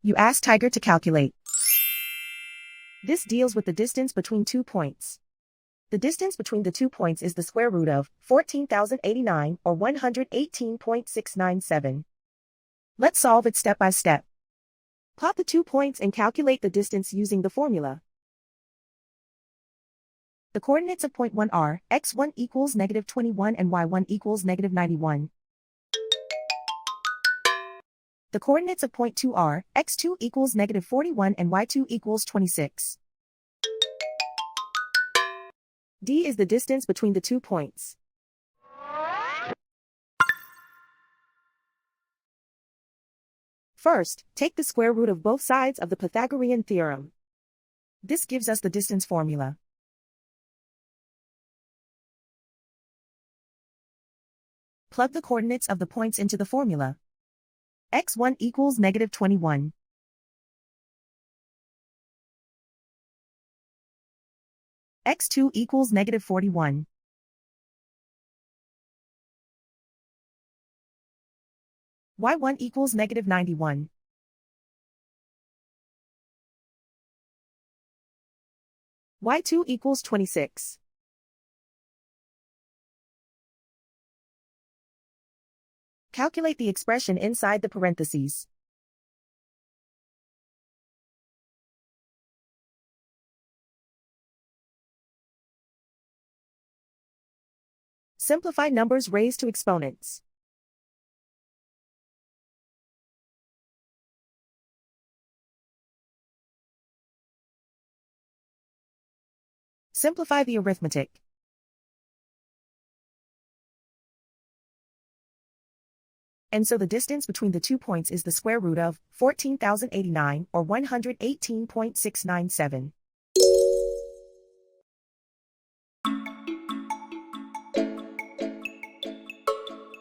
You ask Tiger to calculate. This deals with the distance between 2 points. The distance between the 2 points is the square root of 14,089 or 118.697. Let's solve it step by step. Plot the 2 points and calculate the distance using the formula. The coordinates of point 1 are x1 equals -21 and y1 equals -91. The coordinates of point 2 are x2 equals -41 and y2 equals 26. D is the distance between the 2 points. First, take the square root of both sides of the Pythagorean theorem. This gives us the distance formula. Plug the coordinates of the points into the formula. x1 equals -21. x2 equals -41. y1 equals -91. y2 equals 26. Calculate the expression inside the parentheses. Simplify numbers raised to exponents. Simplify the arithmetic. And so the distance between the 2 points is the square root of 14,089 or 118.697.